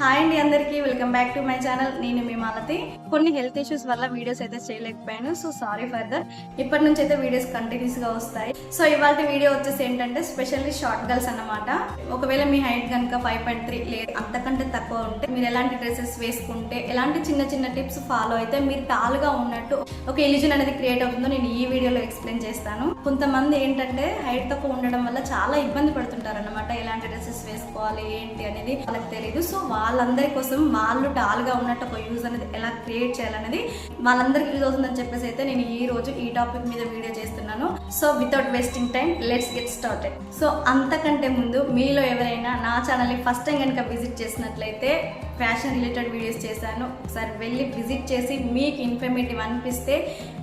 Hi అండి అందరికీ welcome back to my channel. నేను మీ మాలతి. కొన్ని హెల్త్ ఇష్యూస్ వల్ల వీడియోస్ అయితే చేయలేకపోయాను. So sorry for that. ఇప్పటి నుంచి అయితే వీడియోస్ కంటిన్యూస్ గా వస్తాయి. సో ఇవాళ వీడియో వచ్చేసి ఏంటంటే స్పెషల్లీ షార్ట్ గర్ల్స్ అన్నమాట. ఒకవేళ మీ హైట్ కనుక 5.3 లేదు అంతకంటే తక్కువ ఉంటే మీరు ఎలాంటి డ్రెస్సెస్ వేసుకుంటే ఎలాంటి చిన్న చిన్న టిప్స్ ఫాలో అయితే మీరు టాల్ గా ఉన్నట్టు ఒక ఇల్యూజన్ అనేది క్రియేట్ అవుతుందో నేను ఈ వీడియోలో ఎక్స్ప్లెయిన్ చేస్తాను. కొంతమంది ఏంటంటే హైట్ తక్కువ ఉండడం వల్ల చాలా ఇబ్బంది పడుతుంటారు అన్నమాట. ఎలాంటి డ్రెస్సెస్ వేసుకోవాలి ఏంటి అనేది వాళ్ళకి తెలియదు. సో వాళ్ళందరి కోసం వాళ్ళు టాల్ గా ఉన్నట్టు ఒక యూజ్ అనేది ఎలా క్రియేట్ చేయాలనేది వాళ్ళందరికి యూజ్ అవుతుందని చెప్పేసి అయితే నేను ఈ రోజు ఈ టాపిక్ మీద వీడియో చేస్తున్నాను. So without wasting time let's get started. So అంతకంటే ముందు మీలో ఎవరైనా నా ఛానల్ ని ఫస్ట్ టైం కనుక విజిట్ చేసినట్లయితే ఫ్యాషన్ రిలేటెడ్ వీడియోస్ చేశాను. ఒకసారి వెళ్ళి విజిట్ చేసి మీకు ఇన్ఫర్మేటివ్ అనిపిస్తే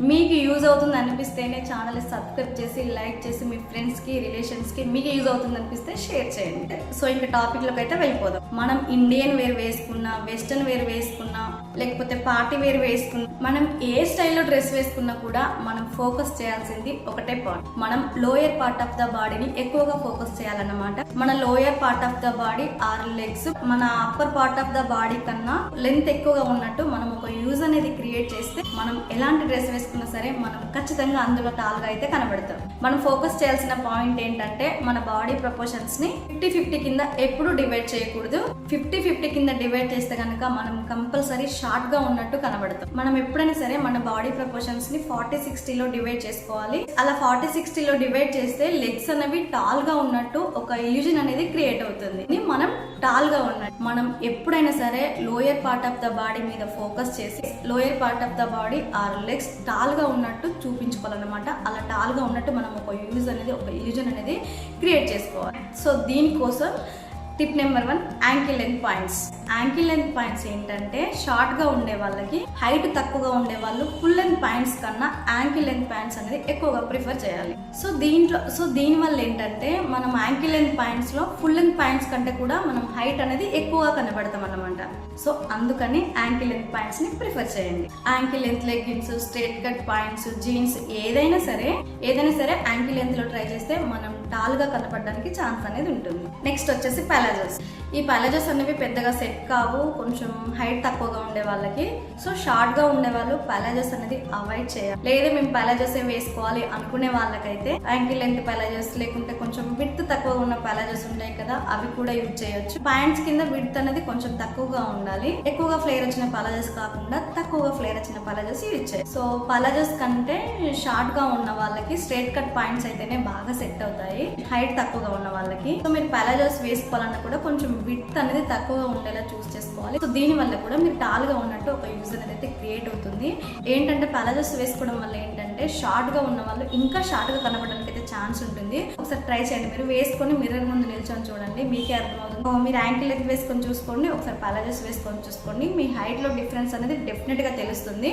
మీకు యూజ్ అవుతుంది అనిపిస్తేనే ఛానల్ని సబ్స్క్రైబ్ చేసి లైక్ చేసి మీ ఫ్రెండ్స్కి రిలేషన్స్కి మీకు యూజ్ అవుతుంది అనిపిస్తే షేర్ చేయండి. సో ఇంకా టాపిక్లోకి అయితే వెళ్ళిపోదాం. మనం ఇండియన్ వేర్ వేసుకున్నా, వెస్టర్న్ వేర్ వేసుకున్నా, లేకపోతే పార్టీ వేర్ వేసుకున్నా, మనం ఏ స్టైల్లో డ్రెస్ వేసుకున్నా కూడా మనం ఫోకస్ చేయాల్సింది ఒకటే పాయింట్. మనం లోయర్ పార్ట్ ఆఫ్ ద బాడీని ఎక్కువగా ఫోకస్ చేయాలన్నమాట. మన lower part of the body or legs మన upper part of the body కన్నా లెంత్ ఎక్కువగా ఉన్నట్టు మనం ఒక యూజ్ అనేది క్రియేట్ చేస్తే మనం ఎలాంటి డ్రెస్ వేసుకున్నా సరే మనం ఖచ్చితంగా అందులో టాల్గా అయితే కనబడతాం. మనం ఫోకస్ చేయాల్సిన పాయింట్ ఏంటంటే మన బాడీ ప్రపోర్షన్స్ ని 50-50 కింద ఎప్పుడు డివైడ్ చేయకూడదు. 50-50 కింద డివైడ్ చేస్తే కనుక మనం కంపల్సరీ షార్ట్ గా ఉన్నట్టు కనబడతాం. మనం ఎప్పుడైనా సరే మన బాడీ ప్రపోర్షన్స్ ని 40-60 లో డివైడ్ చేసుకోవాలి. అలా 40-60 లో డివైడ్ చేస్తే లెగ్స్ అనేవి టాల్ గా ఉన్నట్టు ఒక ఇల్యూజన్ అనేది క్రియేట్ అవుతుంది. మనం టాల్ గా ఉన్నట్టు మనం ఎప్పుడైనా సరే lower part of the body మీద ఫోకస్ చేసి lower part of the body or legs tall గా ఉన్నట్టు చూపించుకోవాలన్నమాట. అలా టాల్ గా ఉన్నట్టు మనం ఒక యూజ్ అనేది ఒక ఇల్యూజన్ అనేది క్రియేట్ చేసుకోవాలి. సో దీనికోసం tip number 1 ankle length points. Ankle length points ఏంటంటే షార్ట్ గా ఉండే వాళ్ళకి, హైట్ తక్కువగా ఉండే వాళ్ళు ఫుల్ లెంత్ పాయింట్స్ కన్నా యాంకిల్ లెంత్ పాయింట్స్ అనేది ఎక్కువగా ప్రిఫర్ చేయాలి. సో దీని వల్ల ఏంటంటే మనం యాంకిల్ లెంత్ పాయింట్స్ లో ఫుల్ లెంత్ పాయింట్స్ కంటే కూడా మనం హైట్ అనేది ఎక్కువగా కనబడతాం అన్నమాట. సో అందుకని యాంకిల్ లెంత్ పాయింట్స్ ని ప్రిఫర్ చేయండి. Ankle length leggings, straight cut points, jeans ఏదైనా సరే యాంకిల్ లెంత్ లో ట్రై చేస్తే మనం టాల్ గా కనపడడానికి ఛాన్స్ అనేది ఉంటుంది. నెక్స్ట్ వచ్చేసి పాలాజోస్. ఈ పాలాజోస్ అనేవి పెద్దగా సెట్ కావు కొంచెం హైట్ తక్కువగా ఉండే వాళ్ళకి. సో షార్ట్ గా ఉండే వాళ్ళు పాలాజోస్ అనేది అవాయిడ్ చేయాలి. లేదా మేము పాలాజోస్ వేసుకోవాలి అనుకునే వాళ్ళకైతే యాంకిల్ లెంత్ పాలాజోస్ లేకుంటే కొంచెం విడ్త్ తక్కువగా ఉన్న పాలాజోస్ ఉంటాయి కదా, అవి కూడా యూజ్ చేయొచ్చు. ప్యాంట్స్ కింద విడ్త్ అనేది కొంచెం తక్కువగా ఉండాలి. ఎక్కువగా ఫ్లేర్ వచ్చిన పాలాజోస్ కాకుండా తక్కువగా ఫ్లేర్ వచ్చిన పాలాజోస్ యూజ్ చేయాలి. సో పాలాజోస్ కంటే షార్ట్ గా ఉన్న వాళ్ళకి స్ట్రేట్ కట్ పాయింట్స్ అయితేనే బాగా సెట్ అవుతాయి హైట్ తక్కువగా ఉన్న వాళ్ళకి. సో మీరు పాలాజోస్ వేసుకోవాలన్నా కూడా కొంచెం విడ్త్ అనేది తక్కువగా ఉండేలా చూస్ చేసుకోవాలి. సో దీని వల్ల కూడా మీరు టాల్ గా ఉన్నట్టు ఒక యూజ్ అనేది అయితే క్రియేట్ అవుతుంది. ఏంటంటే పాలాజోస్ వేసుకోవడం వల్ల ఏంటంటే షార్ట్ గా ఉన్న వాళ్ళు ఇంకా షార్ట్ గా కనబడడానికి అయితే ఛాన్స్ ఉంటుంది. ఒకసారి ట్రై చేయండి. మీరు వేసుకొని మిర్రర్ ముందు నిల్చొని చూడండి, మీకే అర్థమవుతుంది. మీరు యాంకిల్ లెంత్ వేసుకొని చూసుకోండి, ఒకసారి పాలాజోస్ వేసుకొని చూసుకోండి. మీ హైట్ లో డిఫరెన్స్ అనేది డెఫినెట్ గా తెలుస్తుంది.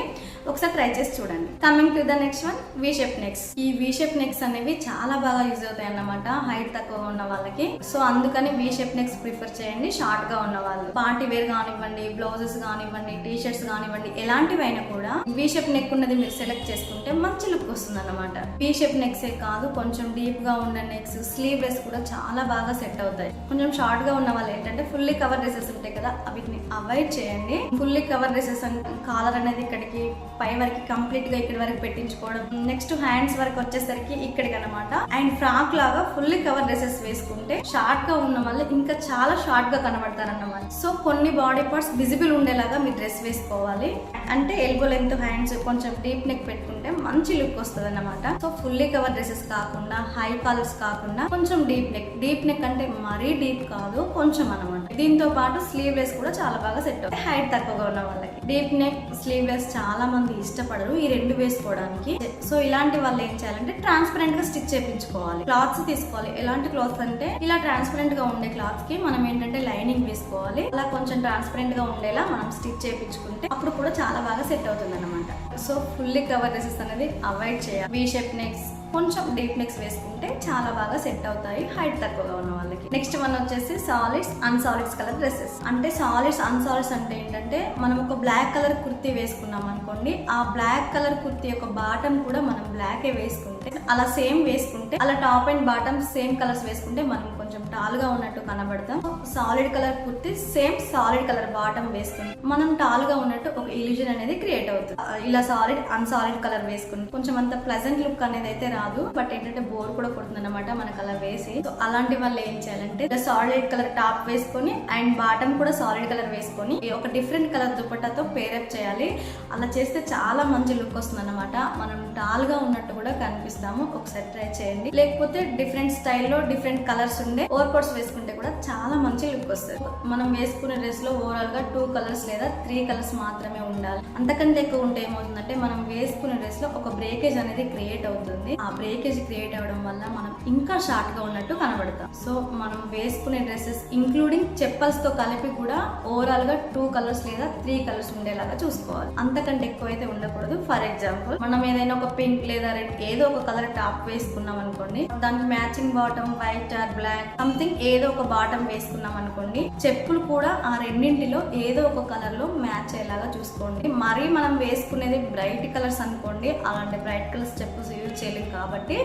ఒకసారి ట్రై చేసి చూడండి. Coming to the next one, V shape necks. ఈ వి షేప్ నెక్స్ అనేవి చాలా బాగా యూజ్ అవుతాయి అన్నమాట హైట్ తక్కువగా ఉన్న వాళ్ళకి. సో అందుకని వి షేప్ నెక్స్ ప్రిఫర్ చేయండి షార్ట్ గా ఉన్న వాళ్ళు. పార్టీ వేర్ కానివ్వండి, బ్లౌజెస్ కానివ్వండి, టీ షర్ట్స్ కానివ్వండి, ఎలాంటివైనా కూడా వి షేప్ నెక్ ఉన్నది మీరు సెలెక్ట్ చేసుకుంటే మంచి లుక్ వస్తుంది అన్నమాట. వి షేప్ నెక్స్ కాదు, కొంచెం డీప్ గా ఉన్న నెక్స్, స్లీవ్ లెస్ కూడా చాలా బాగా సెట్ అవుతాయి. కొంచెం షార్ట్ గా ఉన్న వాళ్ళు ఏంటంటే ఫుల్లీ కవర్ డ్రెస్సెస్ ఉంటాయి కదా, వీటిని అవాయిడ్ చేయండి. ఫుల్లీ కవర్ డ్రెస్సెస్ కాలర్ అనేది ఇక్కడికి పై వరకు కంప్లీట్ గా ఇక్కడి వరకు పెట్టించుకోవడం, నెక్స్ట్ హ్యాండ్స్ వరకు వచ్చేసరికి ఇక్కడికి అనమాట. అండ్ ఫ్రాక్ లాగా ఫుల్లీ కవర్ డ్రెస్సెస్ వేసుకుంటే షార్ట్ గా ఉన్న వాళ్ళు ఇంకా చాలా షార్ట్ గా కనబడతారు అన్నమాట. సో కొన్ని బాడీ పార్ట్స్ విజిబుల్ ఉండేలాగా మీరు డ్రెస్ వేసుకోవాలి. అంటే ఎల్బో లెంత్ హ్యాండ్స్ కొంచెం డీప్ నెక్ పెట్టుకుంటే మంచి లుక్ వస్తుంది అన్నమాట. సో ఫుల్లీ కవర్ డ్రెస్సెస్ కాకుండా, హై కాలర్స్ కాకుండా కొంచెం డీప్ నెక్ అంటే మరీ డీప్ కాదు కొంచెం అనమాట. దీంతో పాటు స్లీవ్ లెస్ కూడా చాలా బాగా సెట్ అవుతుంది హైట్ తక్కువగా ఉన్న వాళ్ళకి. డీప్ నెక్, స్లీవ్ లెస్ చాలా మంది ఇష్టపడరు ఈ రెండు వేసుకోవడానికి. సో ఇలాంటి వాళ్ళు ఏం చేయాలంటే ట్రాన్స్పరెంట్ గా స్టిచ్ చేయించుకోవాలి. క్లాత్స్ తీసుకోవాలి. ఎలాంటి క్లాత్స్ అంటే ఇలా ట్రాన్స్పరెంట్ గా ఉండే క్లాత్ కి మనం ఏంటంటే లైనింగ్ వేసుకోవాలి. అలా కొంచెం ట్రాన్స్పరెంట్ గా ఉండేలా మనం స్టిచ్ చేయించుకుంటే అప్పుడు కూడా చాలా బాగా సెట్ అవుతుంది అన్నమాట. సో ఫుల్లీ కవర్ డ్రెస్సెస్ అనేది అవాయిడ్ చేయాలి. వి షేప్ నెక్స్, కొంచెం డీప్ నెక్స్ వేసుకుంటే చాలా బాగా సెట్ అవుతాయి హైట్ తక్కువగా ఉన్న వాళ్ళకి. నెక్స్ట్ వన్ వచ్చేసి సాలిడ్స్, అన్సాలిడ్స్ కలర్ డ్రెస్సెస్. అంటే సాలిడ్స్, అన్సాలిడ్స్ అంటే ఏంటంటే మనం ఒక బ్లాక్ కలర్ కుర్తీ వేసుకున్నాం అనుకోండి, ఆ బ్లాక్ కలర్ కుర్తీ యొక్క బాటమ్ కూడా మనం బ్లాకే వేసుకుంటే, అలా సేమ్ వేసుకుంటే, అలా top and bottom same colours వేసుకుంటే మనం కొంచెం టాల్ గా ఉన్నట్టు కనబడతాం. Solid colour kurti same solid colour bottom వేసుకుని మనం టాల్ గా ఉన్నట్టు ఒక ఇల్యూజన్ అనేది క్రియేట్ అవుతుంది. ఇలా సాలిడ్ అన్సాలిడ్ కలర్ వేసుకుని కొంచెం అంత ప్లెజెంట్ లుక్ అనేది అయితే రాదు, బట్ ఏంటంటే బోర్ కూడా కొడుతుంది అనమాట మనకు అలా వేసి. సో అలాంటి వాళ్ళు ఏం చేయాలంటే సాలిడ్ కలర్ టాప్ వేసుకొని అండ్ బాటమ్ కూడా సాలిడ్ కలర్ వేసుకొని ఒక డిఫరెంట్ కలర్ దుపట్టాతో పేరప్ చేయాలి. అలా చేస్తే చాలా మంచి లుక్ వస్తుంది అనమాట. మనం టాల్ గా ఉన్నట్టు కూడా కనిపిస్తాము. ఒకసారి ట్రై చేయండి. లేకపోతే డిఫరెంట్ స్టైల్లో డిఫరెంట్ కలర్స్ ఉండే ఓవర్ కోట్స్ వేసుకుంటే కూడా చాలా మంచి లుక్ వస్తుంది. మనం వేసుకునే డ్రెస్ లో ఓవరాల్ గా 2 కలర్స్ లేదా 3 కలర్స్ మాత్రమే ఉండాలి. అంతకంటే ఎక్కువ ఉంటే ఏమవుతుందంటే మనం వేసుకునే డ్రెస్ లో ఒక బ్రేకేజ్ అనేది క్రియేట్ అవుతుంది. ఆ బ్రేకేజ్ క్రియేట్ అవ్వడం వల్ల మనం ఇంకా షార్ట్ గా ఉన్నట్టు కనబడతాం. సో మనం వేసుకునే డ్రెస్సెస్ ఇంక్లూడింగ్ చెప్పల్స్ తో కలిపి కూడా ఓవరాల్ గా 2 కలర్స్ లేదా 3 కలర్స్ ఉండేలాగా చూసుకోవాలి. అంతకంటే ఎక్కువ అయితే ఉండకూడదు. ఫర్ ఎగ్జాంపుల్ మనం ఏదైనా ఒక పింక్ లేదా రెడ్ ఏదో ఒక కలర్ టాప్ వేసుకున్నాం అనుకోండి, దానికి matching bottom white or black something ఏదో ఒక బాటమ్ వేసుకున్నాం అనుకోండి, చెప్పులు కూడా ఆ రెండింటిలో ఏదో ఒక కలర్ లో మ్యాచ్ అయ్యేలాగా చూసుకోండి. మరీ మనం వేసుకునేది బ్రైట్ కలర్స్ అనుకోండి, అలాంటి బ్రైట్ కలర్స్ చెప్పుల్స్ యూజ్ చేయలేము కాబట్టి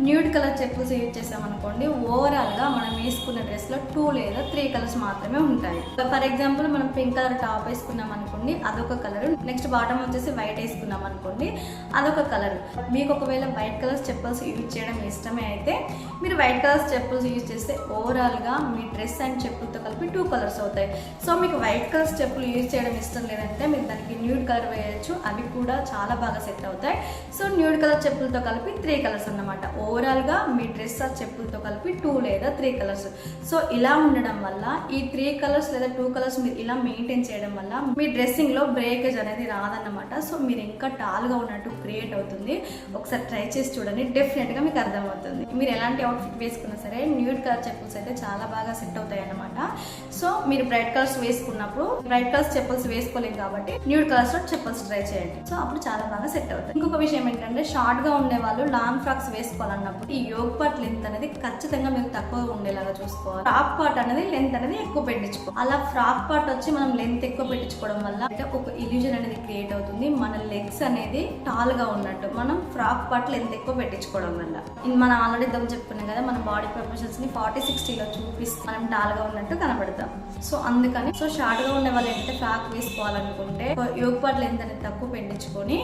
న్యూడ్ కలర్ చెప్పుల్స్ యూజ్ చేసాం అనుకోండి, ఓవరాల్ గా మనం వేసుకున్న డ్రెస్ లో 2 లేదా 3 కలర్స్ మాత్రమే ఉంటాయి. ఫర్ ఎగ్జాంపుల్ మనం పింక్ కలర్ టాప్ వేసుకున్నాం అనుకోండి, అదొక కలర్. నెక్స్ట్ బాటమ్ వచ్చేసి వైట్ వేసుకున్నాం అనుకోండి, అదొక కలర్. మీకు ఒకవేళ వైట్ కలర్స్ చెప్పుల్స్ యూజ్ చేయడం ఇష్టమే అయితే మీరు వైట్ కలర్స్ చెప్పుల్స్ యూజ్ చేస్తే ఓవరాల్ గా మీ డ్రెస్ అండ్ చెప్పులతో కలిపి 2 కలర్స్ అవుతాయి. సో మీకు వైట్ కలర్స్ చెప్పులు యూజ్ చేయడం ఇష్టం లేదంటే మీరు దానికి న్యూడ్ కలర్ వేయచ్చు, అవి కూడా చాలా బాగా సెట్ అవుతాయి. సో న్యూడ్ కలర్ చెప్పులతో కలిపి 3 కలర్స్ అన్నమాట. ఓవరాల్ గా మీ డ్రెస్ ఆ చెప్పులతో కలిపి 2 లేదా 3 కలర్స్. సో ఇలా ఉండడం వల్ల ఈ 3 కలర్స్ లేదా 2 కలర్స్ మీరు ఇలా మెయింటైన్ చేయడం వల్ల మీ డ్రెస్సింగ్ లో బ్రేకేజ్ అనేది రాదన్నమాట. సో మీరు ఇంకా టాల్ గా ఉన్నట్టు క్రియేట్ అవుతుంది. ఒకసారి ట్రై చేసి చూడండి, డెఫినెట్ గా మీకు అర్థమవుతుంది. మీరు ఎలాంటి అవుట్ఫిట్ వేసుకున్నా సరే న్యూడ్ కలర్ చెప్పుల్స్ అయితే చాలా బాగా సెట్ అవుతాయి అన్నమాట. సో మీరు బ్రైట్ కలర్స్ వేసుకున్నప్పుడు బ్రైట్ కలర్స్ చెప్పుల్స్ వేసుకోలేము కాబట్టి న్యూడ్ కలర్స్ లో చెప్పుల్స్ ట్రై చేయండి. సో అప్పుడు చాలా బాగా సెట్ అవుతాయి. ఇంకొక విషయం ఏంటంటే షార్ట్ గా ఉండే వాళ్ళు లాంగ్ ఫ్రాక్స్ వేసుకోవాలన్నప్పుడు ఈ యోగ్ పార్ట్ లెంత్ అనేది ఖచ్చితంగా మీరు తక్కువ ఉండేలాగా చూసుకోవాలి. ఫ్రాక్ పార్ట్ అనేది లెంత్ అనేది ఎక్కువ పెట్టించుకోవాలి. అలా ఫ్రాక్ పార్ట్ వచ్చి మనం లెంత్ ఎక్కువ పెట్టించుకోవడం వల్ల ఒక ఇల్యూజన్ అనేది క్రియేట్ అవుతుంది. మన లెగ్స్ అనేది టాల్ గా ఉన్నట్టు మనం ఫ్రాక్ పార్ట్ లెంత్ ఎక్కువ పెట్టించుకోవడం వల్ల. మనం ఆల్రెడీ దమ్ చెప్పుకున్నాం కదా, మన బాడీ ప్రపోర్షన్స్ ని 40-60 లో చూపిస్తే మనం టాల్ గా ఉన్నట్టు కనబడతాం. సో అందుకని షార్ట్ గా ఉండే వాళ్ళు ఏంటంటే ఫ్రాక్ వేసుకోవాలనుకుంటే యోగ్ పార్ట్ లెంత్ అనేది తక్కువ పెట్టించుకొని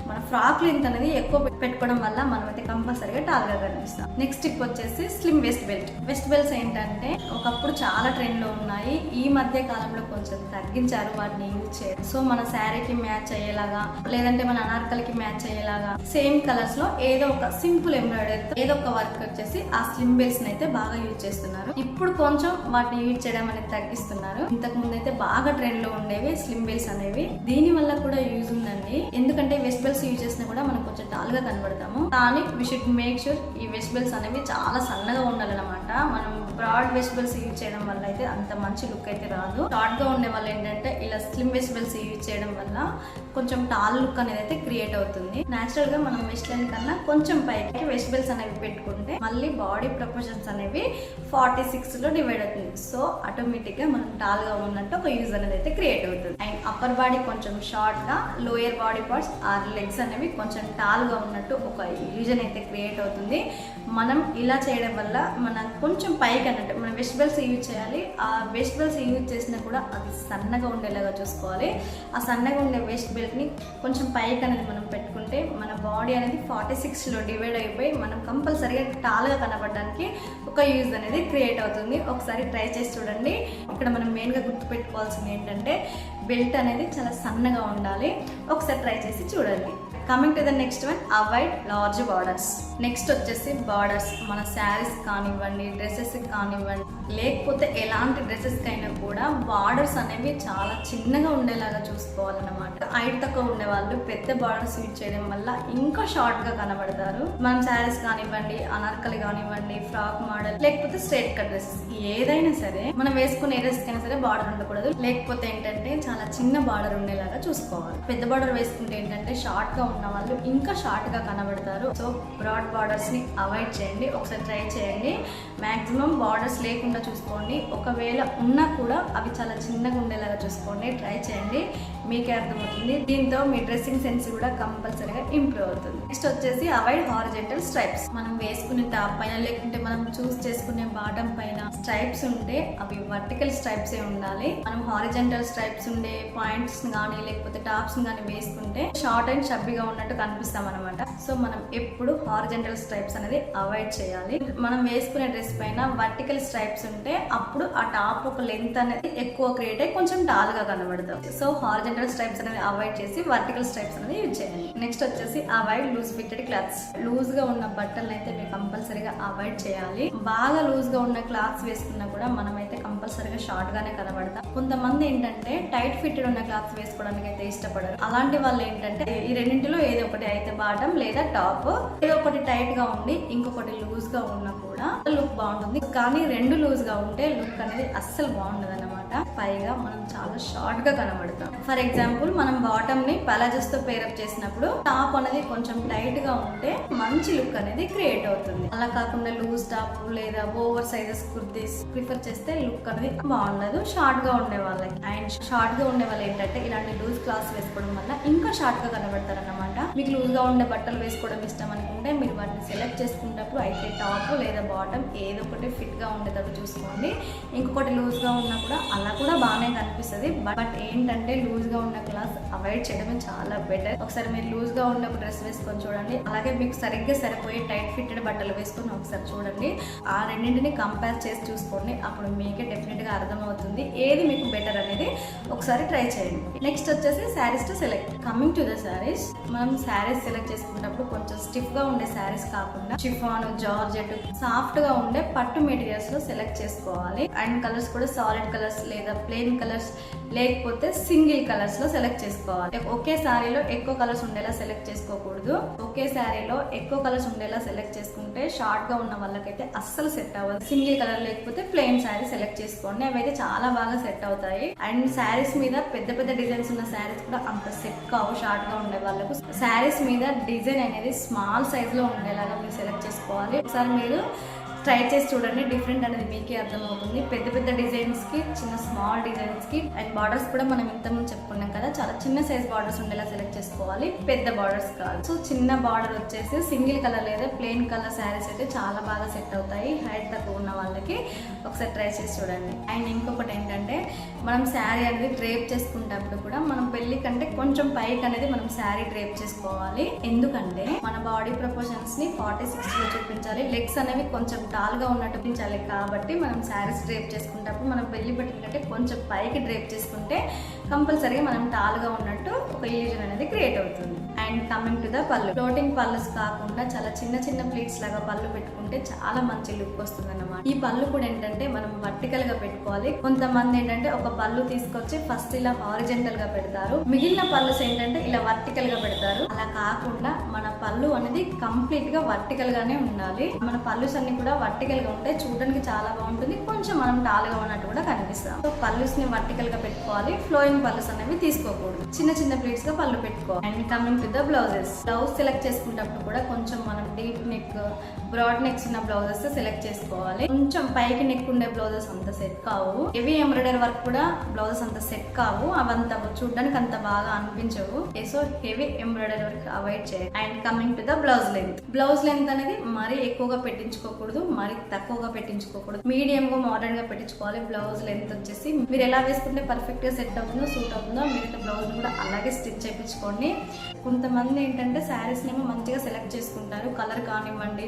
మన ఫ్రాక్ లెంత్ అనేది ఎక్కువ పెట్టుకోవడం వల్ల మనం అయితే కంపల్సరీగా టాల్ గా కనిపిస్తాం. నెక్స్ట్ టిప్ వచ్చేసి slim west belt. West belts ఏంటంటే ఒకప్పుడు చాలా ట్రెండ్ లో ఉన్నాయి, ఈ మధ్య కాలంలో కొంచెం తగ్గించారు వాటిని యూజ్ చేయడం. సో మన శారీకి మ్యాచ్ అయ్యేలాగా లేదంటే మన అనార్కలికి మ్యాచ్ అయ్యేలాగా సేమ్ కలర్స్ లో ఏదో ఒక సింపుల్ ఎంబ్రాయిడరీ ఏదో ఒక వర్క్ వచ్చేసి ఆ స్లిమ్ బెల్ట్స్ అయితే బాగా యూజ్ చేస్తున్నారు. ఇప్పుడు కొంచెం వాటిని యూజ్ చేయడం అనేది తగ్గిస్తున్నారు. ఇంతకు ముందు అయితే బాగా ట్రెండ్ లో ఉండేవి స్లిమ్ బెల్ట్స్ అనేవి. దీని వల్ల కూడా యూజ్ ఉందండి, ఎందుకంటే వెస్ట్ బెల్ట్స్ యూజ్ చేసినా కూడా మనం కొంచెం టాల్ గా కనబడతాము. కానీ వి షుడ్ మేక్ షూర్ ఈ వెస్ట్ బెల్ట్స్ అనేవి చాలా సన్నగా ఉండాలన్నమాట. మనం బ్రాడ్ వెస్ట్ బెల్ట్స్ యూజ్ చేయడం వల్ల అయితే అంత మంచి లుక్ అయితే రాదు. షార్ట్ గా ఉండే వాళ్ళు ఏంటంటే ఇలా స్లిమ్ వెస్ట్ బెల్ట్స్ యూజ్ చేయడం వల్ల కొంచెం టాల్ లుక్ అనేది అయితే క్రియేట్ అవుతుంది. నేచురల్ గా మనం వెస్ట్ లైన్ కన్నా కొంచెం పైకి వెస్ట్ బెల్ట్స్ అనేవి పెట్టుకుంటే మళ్ళీ బాడీ ప్రపోర్షన్స్ అనేవి 46 లో డివైడ్ అవుతుంది. సో ఆటోమేటిక్ గా మనం టాల్ గా ఉన్నట్టు ఒక యూజ్ అనేది అయితే క్రియేట్ అవుతుంది. అండ్ అప్పర్ బాడీ కొంచెం షార్ట్ గా, lower body parts or legs అనేవి కొంచెం టాల్ గా ఉన్నట్టు ఒక ఇల్యూజన్ అయితే క్రియేట్ అవుతుంది. మనం ఇలా చేయడం వల్ల మనం కొంచెం పైకి అన్నట్టు మనం వెస్ట్ బెల్ట్స్ యూజ్ చేయాలి. ఆ వెస్ట్ బెల్ట్స్ యూజ్ చేసినా కూడా అది సన్నగా ఉండేలాగా చూసుకోవాలి. ఆ సన్నగా ఉండే వెస్ట్ బెల్ట్ ని కొంచెం పైకి అనేది మనం పెట్టుకుంటే మన బాడీ అనేది 46 లో డివైడ్ అయిపోయి మనం కంపల్సరీగా టాల్ గా కనబడడానికి ఒక యూజ్ అనేది క్రియేట్ అవుతుంది. ఒకసారి ట్రై చేసి చూడండి. ఇక్కడ మనం మెయిన్ గా గుర్తు పెట్టుకోవాల్సింది ఏంటంటే బెల్ట్ అనేది చాలా సన్నగా ఉండాలి. ఒకసారి ట్రై చేసి చూడండి. Coming to the next one, avoid large borders. Next వచ్చేసి బార్డర్స్ మన శారీస్ కానివ్వండి, డ్రెస్సెస్ కానివ్వండి, లేకపోతే ఎలాంటి డ్రెస్సెస్ కైనా కూడా బార్డర్స్ అనేవి చాలా చిన్నగా ఉండేలాగా చూసుకోవాలన్నమాట. హైట్ తక్కువ ఉండే వాళ్ళు పెద్ద బార్డర్స్ యూజ్ చేయడం వల్ల ఇంకా షార్ట్ గా కనబడతారు. మనం శారీస్ కానివ్వండి, అనార్కలి కానివ్వండి, ఫ్రాక్ మోడల్ లేకపోతే స్ట్రైట్ కట్ డ్రెస్సెస్ ఏదైనా సరే మనం వేసుకునే డ్రెస్ కైనా సరే బార్డర్ ఉండకూడదు. లేకపోతే ఏంటంటే చాలా చిన్న బార్డర్ ఉండేలాగా చూసుకోవాలి. పెద్ద బార్డర్ వేసుకుంటే ఏంటంటే షార్ట్ గా ఉన్న వాళ్ళు ఇంకా షార్ట్ గా కనబడతారు. సో బ్రాడ్ బార్డర్స్ ని అవాయిడ్ చేయండి. ఒకసారి ట్రై చేయండి. మాక్సిమం బార్డర్స్ లేకుండా లేకుండా చూసుకోండి. ఒకవేళ ఉన్నా కూడా అవి చాలా చిన్నగా ఉండేలాగా చూసుకోండి. ట్రై చేయండి, మీకే అర్థమవుతుంది. దీంతో మీ డ్రెస్సింగ్ సెన్స్ కూడా కంపల్సరీగా ఇంప్రూవ్ అవుతుంది. నెక్స్ట్ వచ్చేసి అవాయిడ్ హారిజెంటల్ స్ట్రైప్స్. మనం వేసుకునే టాప్ పైన లేకుంటే మనం చూస్ చేసుకునే బాటమ్ పైన స్ట్రైప్స్ ఉంటే అవి వర్టికల్ స్ట్రైప్స్ ఏ ఉండాలి. మనం హారిజెంటల్ స్ట్రైప్స్ ఉండే పాయింట్స్ గానీ లేకపోతే టాప్స్ గానీ వేసుకుంటే షార్ట్ అండ్ చబ్బీగా ఉన్నట్టు కనిపిస్తాం అనమాట. సో మనం ఎప్పుడు హారిజెంటల్ స్ట్రైప్స్ అనేది అవాయిడ్ చేయాలి. మనం వేసుకునే డ్రెస్ పైన వర్టికల్ స్ట్రైప్స్ ఉంటే అప్పుడు ఆ టాప్ ఒక లెంత్ అనేది ఎక్కువ క్రియేట్ అయ్యి కొంచెం టాల్ గా కనబడుతుంది. సో హారిజెంటల్ స్ట్రైప్స్ అనేది అవాయిడ్ చేసి వర్టికల్ స్ట్రైప్స్ అనేది యూజ్ చేయండి. నెక్స్ట్ వచ్చేసి avoid loose fitted clothes. Loose గా ఉన్న బట్టలను అయితే మీరు కంపల్సరీగా అవాయిడ్ చేయాలి. బాగా లూజ్ గా ఉన్న క్లాత్స్ వేసుకున్నా కూడా మనమైతే కంపల్సరీగా షార్ట్ గానే కనబడతాం. కొంతమంది ఏంటంటే టైట్ ఫిట్టెడ్ ఉన్న క్లాత్స్ వేసుకోవడానికి అయితే ఇష్టపడరు. అలాంటి వాళ్ళు ఏంటంటే ఈ రెండింటిలో ఏదో ఒకటి అయితే బాటమ్ లేదా టాప్, ఏదో ఒకటి టైట్ గా ఉండి ఇంకొకటి లూజ్ గా ఉన్నా కూడా లుక్ బాగుంటుంది. కానీ రెండు లూజ్ గా ఉంటే లుక్ అనేది అస్సలు బాగుండదు అన్నమాట. పైగా మనం చాలా షార్ట్ గా కనబడతాం. ఫర్ ఎగ్జాంపుల్ మనం బాటమ్ ని పలాజోస్ తో పేరప్ చేసినప్పుడు టాప్ అనేది కొంచెం టైట్ గా ఉంటే మంచి లుక్ అనేది క్రియేట్ అవుతుంది. అలా కాకుండా లూజ్ టాప్ లేదా ఓవర్ సైజెస్ కుర్తీస్ ప్రిఫర్ చేస్తే లుక్ అనేది బాగుండదు షార్ట్ గా ఉండే వాళ్ళకి. అండ్ షార్ట్ గా ఉండే వాళ్ళు ఏంటంటే ఇలాంటి లూజ్ క్లాత్స్ వేసుకోవడం వల్ల ఇంకా షార్ట్ గా కనబడతారు అన్నమాట. మీకు లూజ్ గా ఉండే బట్టలు వేసుకోవడం ఇష్టం అనుకుంటే మీరు వాటిని సెలెక్ట్ చేసుకున్నప్పుడు అయితే టాప్ లేదా బాటమ్ ఏదో ఒకటి ఫిట్ గా ఉండేటట్టు చూసుకోండి. ఇంకొకటి లూజ్ గా ఉన్నా కూడా అలా కూడా బాగానే కనిపిస్తుంది. బట్ ఏంటంటే లూజ్ గా ఉన్న క్లాత్ అవాయిడ్ చేయడమే చాలా బెటర్. ఒకసారి మీరు లూజ్ గా ఉన్న డ్రెస్ వేసుకొని చూడండి. అలాగే మీకు సరిగ్గా సరిపోయే టైట్ ఫిట్టెడ్ బట్టలు వేసుకొని ఒకసారి చూడండి. ఆ రెండింటిని కంపేర్ చేసి చూసుకోండి. అప్పుడు మీకే డెఫినెట్ గా అర్థమవుతుంది ఏది మీకు బెటర్ అనేది. ఒకసారి ట్రై చేయండి. నెక్స్ట్ వచ్చేసి saris to select. Coming to the saris, మనం శారీస్ సెలెక్ట్ చేసుకున్నప్పుడు కొంచెం స్టిఫ్ గా ఉండే శారీస్ కాకుండా షిఫాన్, జార్జెట్, సాఫ్ట్ గా ఉండే పట్టు మెటీరియల్స్ లో సెలెక్ట్ చేసుకోవాలి. అండ్ కలర్స్ కూడా సాలిడ్ కలర్స్ లేదా ప్లెయిన్ కలర్స్ లేకపోతే సింగిల్ కలర్స్ లో సెలెక్ట్ చేసుకోవాలి. ఒకే శారీలో ఎక్కువ కలర్స్ ఉండేలా సెలెక్ట్ చేసుకోకూడదు. ఒకే శారీలో ఎక్కువ కలర్స్ ఉండేలా సెలెక్ట్ చేసుకుంటే షార్ట్ గా ఉన్న వాళ్ళకైతే అస్సలు సెట్ అవ్వదు. సింగిల్ కలర్ లేకపోతే ప్లెయిన్ శారీ సెలెక్ట్ చేసుకోండి. అవైతే చాలా బాగా సెట్ అవుతాయి. అండ్ శారీస్ మీద పెద్ద పెద్ద డిజైన్స్ ఉన్న శారీస్ కూడా అంత సెట్ కావు షార్ట్ గా ఉండే వాళ్ళకు. శారీస్ మీద డిజైన్ అనేది స్మాల్ సైజ్ లో ఉండేలాగా మీరు సెలెక్ట్ చేసుకోవాలి. ఒకసారి మీరు ట్రై చేసి చూడండి, డిఫరెంట్ అనేది మీకే అర్థమవుతుంది. పెద్ద పెద్ద డిజైన్స్ కి, చిన్న స్మాల్ డిజైన్స్ కి అండ్ బార్డర్స్ కూడా మనం ఇంతకుముందు చెప్పుకున్నాం కదా, చాలా చిన్న సైజ్ బార్డర్స్ ఉండేలా సెలెక్ట్ చేసుకోవాలి, పెద్ద బార్డర్స్ కాదు. సో చిన్న బార్డర్ వచ్చేసి సింగిల్ కలర్ లేదా ప్లెయిన్ కలర్ శారీస్ అయితే చాలా బాగా సెట్ అవుతాయి హైట్ తక్కువ ఉన్న వాళ్ళకి. ఒకసారి ట్రై చేసి చూడండి. అండ్ ఇంకొకటి ఏంటంటే మనం శారీ అనేది డ్రేప్ చేసుకునేటప్పుడు కూడా మనం పెళ్లి కంటే కొంచెం పైకి అనేది మనం శారీ డ్రేప్ చేసుకోవాలి. ఎందుకంటే మన బాడీ ప్రపోర్షన్స్ ని 40-60 లో చూపించాలి. లెగ్స్ అనేవి కొంచెం టాల్ గా ఉన్నట్టు పెంచాలి. కాబట్టి మనం శారీస్ డ్రేప్ చేసుకున్నప్పుడు మనం పెళ్లి బట్టల కంటే కొంచెం పైకి డ్రేప్ చేసుకుంటే కంపల్సరీగా మనం టాల్ గా ఉన్నట్టు ఒక ఇల్యూజన్ అనేది క్రియేట్ అవుతుంది. అండ్ కమింగ్ టు ద పళ్ళు, ఫ్లోటింగ్ పళ్ళుస్ కాకుండా చాలా చిన్న చిన్న ప్లీట్స్ లాగా పళ్ళు పెట్టుకుంటే చాలా మంచి లుక్ వస్తుంది అన్నమాట. ఈ పళ్ళు కూడా ఏంటంటే మనం వర్టికల్ గా పెట్టుకోవాలి. కొంతమంది ఏంటంటే ఒక పళ్ళు తీసుకొచ్చి ఫస్ట్ ఇలా హారిజెంటల్ గా పెడతారు, మిగిలిన పళ్ళుస్ ఏంటంటే ఇలా వర్టికల్ గా పెడతారు. అలా కాకుండా మన పళ్ళు అనేది కంప్లీట్ గా వర్టికల్ గానే ఉండాలి. మన పళ్ళుస్ అన్ని కూడా వర్టికల్ గా ఉంటే చూడడానికి చాలా బాగుంటుంది, కొంచెం మనం టాల్ గా ఉన్నట్టు కూడా కనిపిస్తాం. సో పళ్ళుస్ ని వర్టికల్ గా పెట్టుకోవాలి, ఫ్లోయింగ్ పళ్ళుస్ అనేవి తీసుకోకూడదు. చిన్న చిన్న ప్లీట్స్ గా పళ్ళు పెట్టుకోవాలి. And coming to the blouses, blouse select చేసుకున్నప్పుడు కూడా కొంచెం మనం డీప్ నెక్, బ్రాడ్ నెక్స్ ఉన్న బ్లౌజెస్ సెలెక్ట్ చేసుకోవాలి. కొంచెం పైకి నెక్ ఉండే బ్లౌజెస్ అంత సెట్ కావు. హెవీ ఎంబ్రాయిడరీ వర్క్ కూడా బ్లౌజెస్ అంత సెట్ కావు, అవంతా చూడడానికి అంత బాగా అనిపించవు. So heavy embroidery work avoid చేయాలి. And coming to the blouse length, blouse length అనేది మరీ ఎక్కువగా పెట్టించుకోకూడదు, మరీ తక్కువగా పెట్టించుకోకూడదు, మీడియం గా మోడర్న్ గా పెట్టించుకోవాలి. బ్లౌజ్ లెంత్ వచ్చేసి మీరు ఎలా వేసుకుంటే పర్ఫెక్ట్ గా సెట్ అవుతుందో, సూట్ అవుతుందో మీరు బ్లౌజ్ కూడా అలాగే స్టిచ్ చేయించుకోండి. కొంతమంది ఏంటంటే శారీస్ నేమో మంచిగా సెలెక్ట్ చేసుకుంటారు, కలర్ కానివ్వండి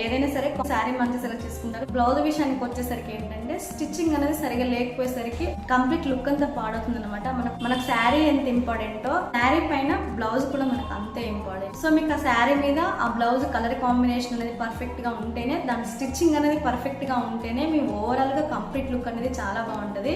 ఏదైనా సరే శారీ మంచిగా సెలెక్ట్ చేసుకుంటారు. బ్లౌజ్ విషయానికి వచ్చేసరికి ఏంటంటే స్టిచ్చింగ్ అనేది సరిగా లేకపోయేసరికి కంప్లీట్ లుక్ అంతా పాడవుతుంది అనమాట. మనకు శారీ ఎంత ఇంపార్టెంటో శారీ పైన బ్లౌజ్ కూడా మనకు అంతే ఇంపార్టెంట్. సో మీకు ఆ శారీ మీద ఆ బ్లౌజ్ కలర్ కాంబినేషన్ అనేది పర్ఫెక్ట్ గా ఉంటేనే, దాని స్టిచ్చింగ్ అనేది పర్ఫెక్ట్ గా ఉంటేనే మీ ఓవరాల్ గా కంప్లీట్ లుక్ అనేది చాలా బాగుంటది.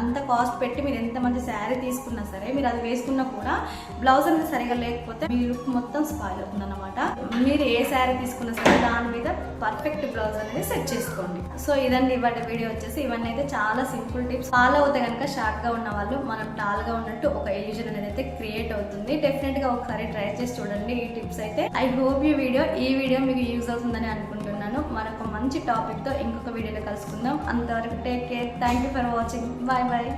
అంత కాస్ట్ పెట్టి మీరు ఎంత మంచి శారీ తీసుకున్నా సరే మీరు అది వేసుకున్నా కూడా బ్లౌజ్ అనేది సరిగా లేకపోతే మీ లుక్ మొత్తం స్పాయిల్ అవుతుంది అనమాట. మీరు ఏ శారీ తీసుకున్నా సరే దాని మీద పర్ఫెక్ట్ బ్లౌజ్ అనేది సెట్ చేసుకోండి. సో ఇదండి ఇవాటి వీడియో వచ్చేసి. ఇవన్నీ అయితే చాలా సింపుల్ టిప్స్ ఫాలో అవుతే కనుక షార్ట్ గా ఉన్న వాళ్ళు మనం టాల్ గా ఉన్నట్టు ఒక ఇల్యూజన్ అనేది అయితే క్రియేట్ అవుతుంది. డెఫినెట్ గా ఒకసారి ట్రై చేసి చూడండి ఈ టిప్స్ అయితే. ఐ హోప్ ఈ వీడియో మీకు యూజ్ అవుతుందని అనుకుంటున్నాను. ఉంటాను. మరొక మంచి టాపిక్తో ఇంకొక వీడియోలో కలుసుకుందాం. అంతవరకు take care. Thank you for watching. Bye bye.